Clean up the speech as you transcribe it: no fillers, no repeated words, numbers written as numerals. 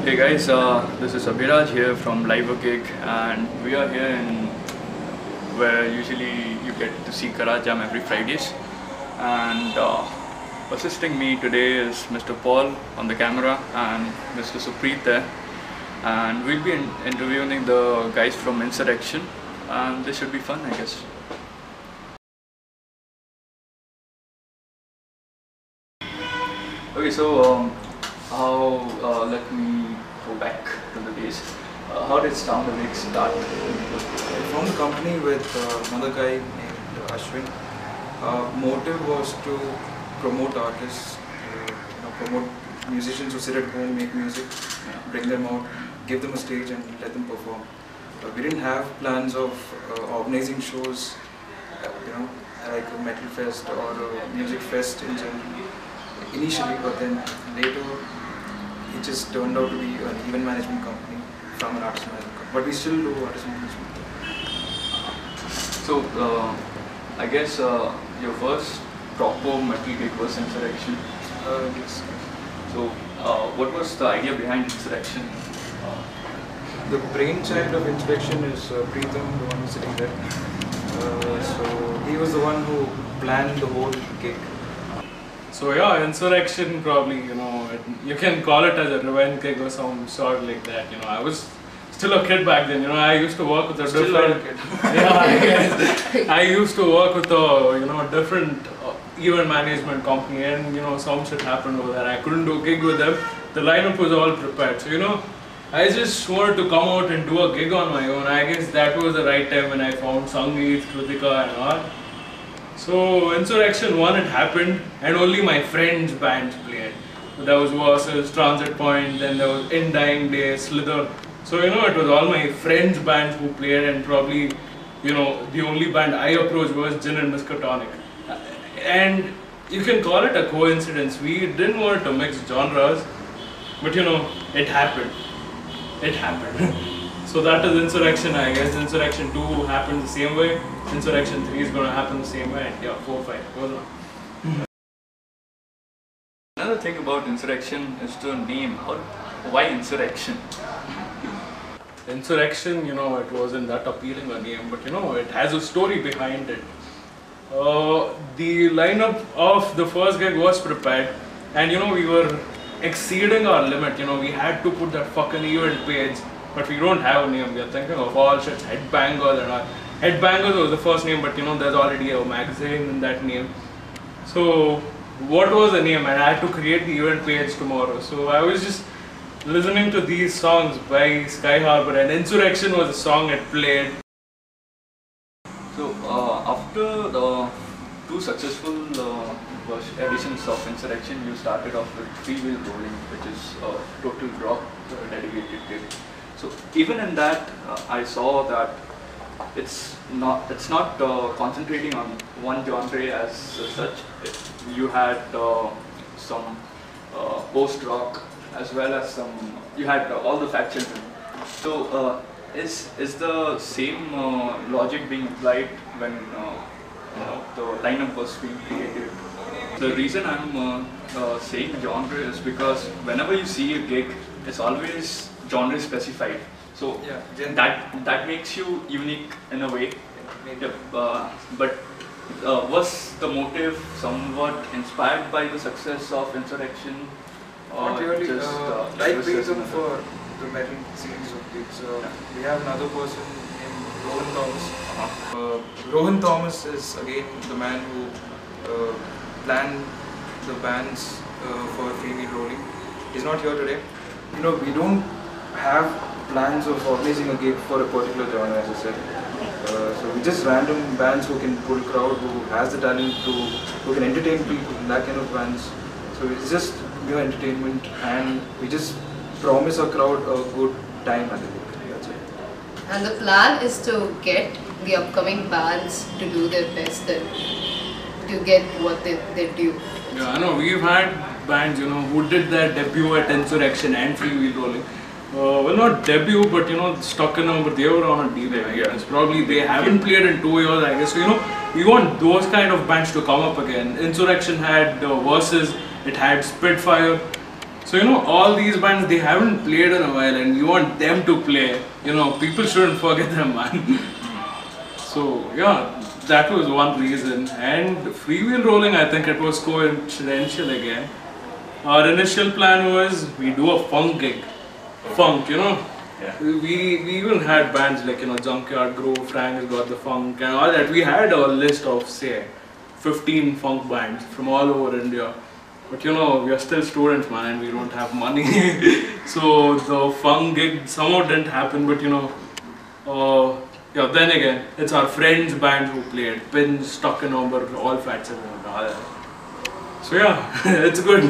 Hey guys, this is Abhiraj here from Live Gig, and we are here in where usually you get to see M.A.G.M.A every Fridays. And assisting me today is Mr. Paul on the camera and Mr. Supreet there. And we'll be interviewing the guys from Insurrection, and this should be fun, I guess. Okay, so let me go back to the days. How did Sound the Mix start? I formed a company with another guy named Ashwin. Motive was to promote artists, promote musicians who sit at home, make music, bring them out, give them a stage and let them perform. We didn't have plans of organizing shows, like a metal fest or a music fest in general initially, but then later it just turned out to be an event management company from an artist management company. But we still do artist management. So, I guess your first proper metal gig was Insurrection. Yes. So, what was the idea behind Insurrection? The brainchild of Insurrection is Preetham, the one who's sitting there. So he was the one who planned the whole gig. So yeah, Insurrection probably, you can call it as a revenge gig or some sort like that. I was still a kid back then. I used to work with a different. Yeah, I guess. I used to work with a different event management company, and some shit happened over there. I couldn't do a gig with them. The lineup was all prepared, so I just wanted to come out and do a gig on my own. I guess that was the right time when I found Sangeet, Kritika and all. So Insurrection 1 it happened, and only my friends' bands played. There was Versus, Transit Point, then there was In Dying Day, Slither. So it was all my friends' bands who played, and probably the only band I approached was Gin and Miskatonic. And you can call it a coincidence. We didn't want to mix genres, but it happened. It happened. So that is Insurrection, I guess. Insurrection 2 happened the same way. Insurrection 3 is going to happen the same way. And yeah, 4, 5 goes on. Another thing about Insurrection is the name. Why Insurrection? Insurrection, it wasn't that appealing a name, but it has a story behind it. The lineup of the first gig was prepared, and we were exceeding our limit. We had to put that fucking event page, but we don't have a name. We are thinking of all shits, Headbangers and all. Headbangers was the first name, but there's already a magazine in that name. So what was the name? And I had to create the event page tomorrow. So I was just listening to these songs by Sky Harbor, and Insurrection was a song it played. So after the two successful editions of Insurrection, you started off with Three Wheel Rolling, which is a total rock dedicated gig. So even in that, I saw that it's not concentrating on one genre as such. You had some post rock as well as you had all the factions. So is the same logic being applied when the lineup was being created? The reason I'm saying genre is because whenever you see a gig, it's always genre specified. So yeah, that makes you unique in a way. But was the motive somewhat inspired by the success of Insurrection? Not really. Like reason for the metal series of gigs. We have another person named Rohan Thomas. Rohan Thomas is again the man who planned the bands for Three Wheel Rolling. He's not here today. We don't have plans of organizing a gig for a particular genre, as I said. So we just random bands who can pull crowd, who has the talent who can entertain people, that kind of bands. So it's just entertainment, and we just promise our crowd a good time at the gig. That's it. And the plan is to get the upcoming bands to do their best to get what they do. Yeah, I know we've had bands who did their debut at Insurrection and Free Wheel Rolling. Well, not debut, but stuck in them, but they were on a delay, I guess. Probably they haven't played in 2 years, I guess. So, we want those kind of bands to come up again. Insurrection had Versus, it had Spitfire, So all these bands, they haven't played in a while, and you want them to play. People shouldn't forget them, man. So yeah, that was one reason. And freewheel rolling, I think it was coincidental again. Our initial plan was we do a funk gig. Funk, Yeah. We even had bands like Junkyard Grove, Frank's Got the Funk and all that. We had a list of say 15 funk bands from all over India. But we are still students, man, and we don't have money. So the funk gig somehow didn't happen, but yeah, then again, it's our friends' band who played. Pins, Stuck in Number, all Fats and all that. So yeah, it's good.